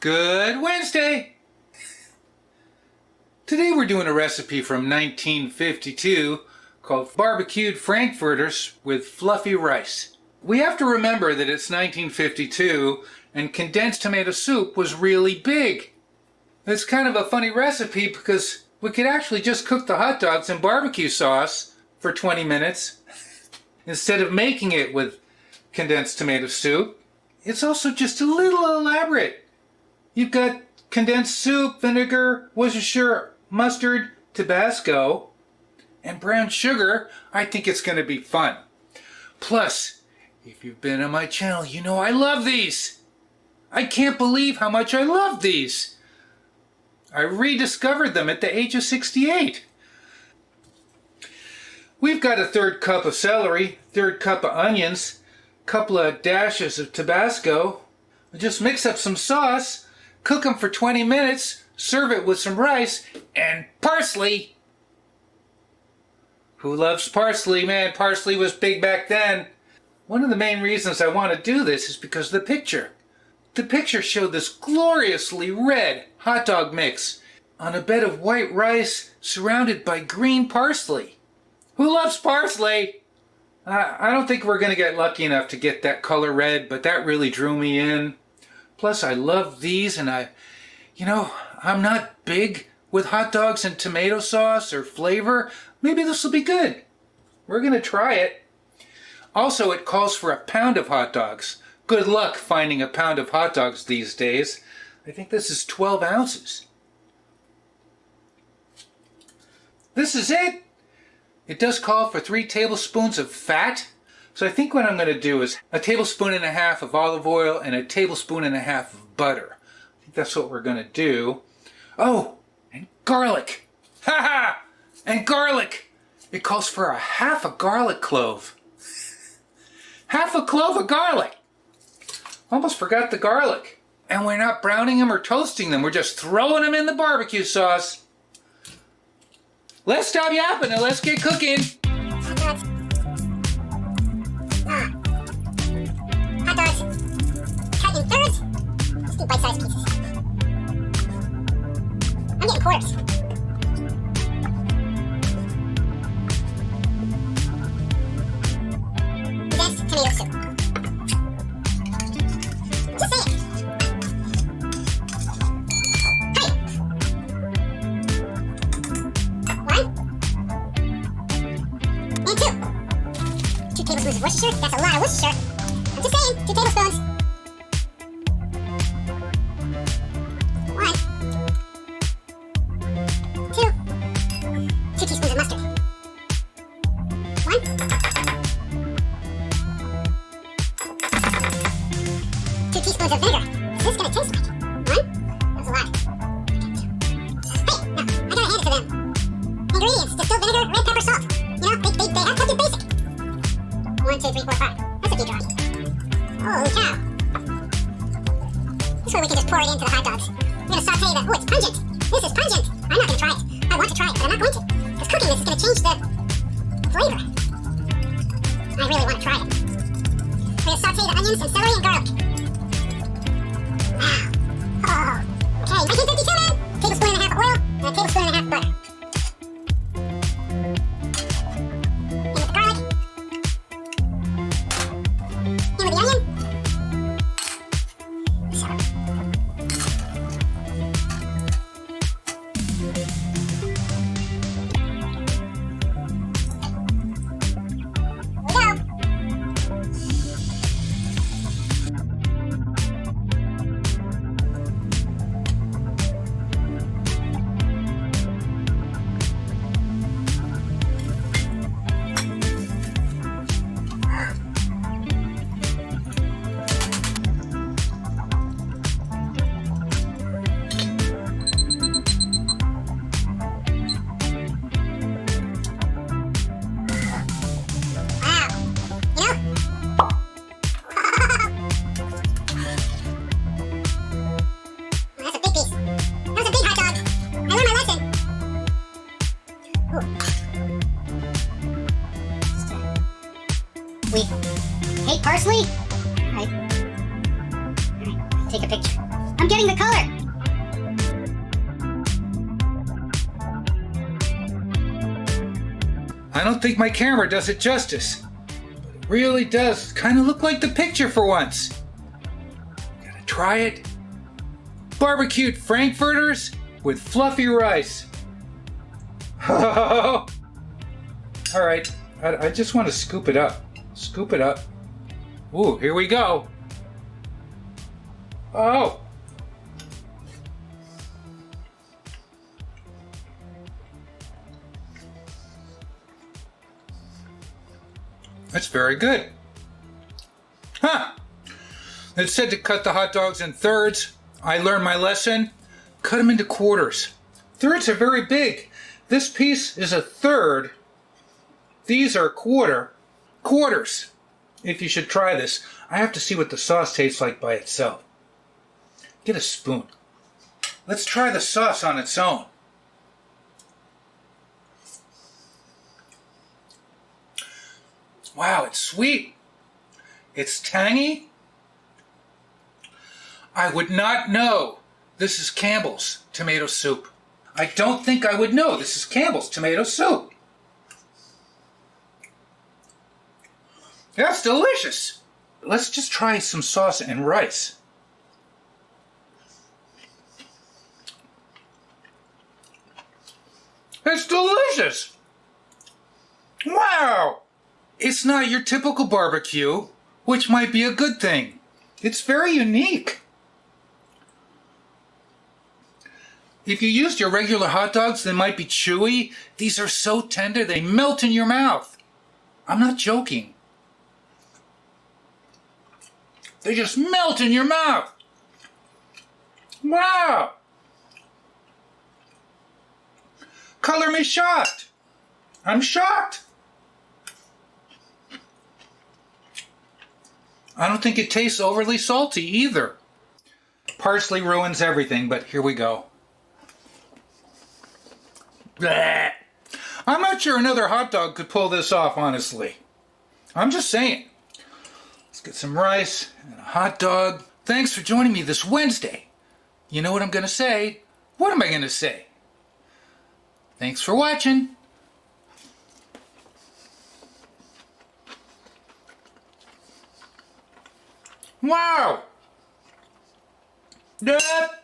Good Wednesday! Today we're doing a recipe from 1952 called barbecued frankfurters with fluffy rice. We have to remember that it's 1952 and condensed tomato soup was really big. It's kind of a funny recipe because we could actually just cook the hot dogs in barbecue sauce for 20 minutes instead of making it with condensed tomato soup. It's also just a little elaborate. You've got condensed soup, vinegar, Worcestershire, mustard, Tabasco, and brown sugar. I think it's going to be fun. Plus, if you've been on my channel, you know I love these. I can't believe how much I love these. I rediscovered them at the age of 68. We've got a third cup of celery, third cup of onions, couple of dashes of Tabasco. Just mix up some sauce. Cook them for 20 minutes, serve it with some rice and parsley. Who loves parsley? Man, parsley was big back then. One of the main reasons I want to do this is because of the picture. The picture showed this gloriously red hot dog mix on a bed of white rice surrounded by green parsley. Who loves parsley? I don't think we're going to get lucky enough to get that color red, but that really drew me in. Plus, I love these, and I'm not big with hot dogs and tomato sauce or flavor. Maybe this will be good. We're going to try it. Also, it calls for a pound of hot dogs. Good luck finding a pound of hot dogs these days. I think this is 12 ounces. This is it. It does call for 3 tablespoons of fat. So I think what I'm going to do is a tablespoon and a half of olive oil and a tablespoon and a half of butter. I think that's what we're going to do. Oh, and garlic. Ha ha! And garlic. It calls for a half a garlic clove. Half a clove of garlic. Almost forgot the garlic. And we're not browning them or toasting them. We're just throwing them in the barbecue sauce. Let's stop yapping and let's get cooking. Hot dogs cut in thirds. Let's do bite-sized pieces. I'm getting quarters. Condensed tomato soup. Just say it. Hey! 1 and 2. 2 tablespoons of Worcestershire. That's a lot of Worcestershire. I'm just saying, 2 tablespoons. 1, 2. 2 teaspoons of mustard. 1. 2 teaspoons of vinegar. What's this gonna taste like? 1. That was a lot. Hey, now, I gotta hand it to them. Ingredients, distilled vinegar, red pepper, salt. They have to do basic. 1, 2, 3, 4, 5. That's a few drops. Holy cow. This way we can just pour it into the hot dogs. We're going to saute that. Oh, it's pungent. This is pungent. I'm not going to try it. I want to try it, but I'm not going to. Because cooking this is going to change the flavor. I really want to try it. We're going to saute the onions and celery and garlic. Wow. Oh. Okay, 1952, man. Tablespoon and a half of oil and a tablespoon and a half of butter. In with the garlic. In with the onion. We hate parsley? Alright, take a picture. I'm I'm getting the color. I don't think my camera does it justice. But it really does kind of look like the picture for once. Gotta try it. Barbecued frankfurters with fluffy rice. All right, I just want to scoop it up. Scoop it up. Ooh, here we go. Oh. That's very good. Huh. It said to cut the hot dogs in thirds. I learned my lesson. Cut them into quarters. Thirds are very big. This piece is a third. These are quarters. If you should try this, I have to see what the sauce tastes like by itself. Get a spoon. Let's try the sauce on its own. Wow, it's sweet. It's tangy. I would not know this is Campbell's tomato soup. I don't think I would know this is Campbell's tomato soup. That's delicious. Let's just try some sauce and rice. It's delicious. Wow. It's not your typical barbecue, which might be a good thing. It's very unique. If you used your regular hot dogs, they might be chewy. These are so tender, they melt in your mouth. I'm not joking. They just melt in your mouth. Wow. Color me shocked. I'm shocked. I don't think it tastes overly salty either. Parsley ruins everything, but here we go. Blech. I'm not sure another hot dog could pull this off, honestly. I'm just saying. Let's get some rice and a hot dog. Thanks for joining me this Wednesday. You know what I'm going to say? What am I going to say? Thanks for watching. Wow! Yep.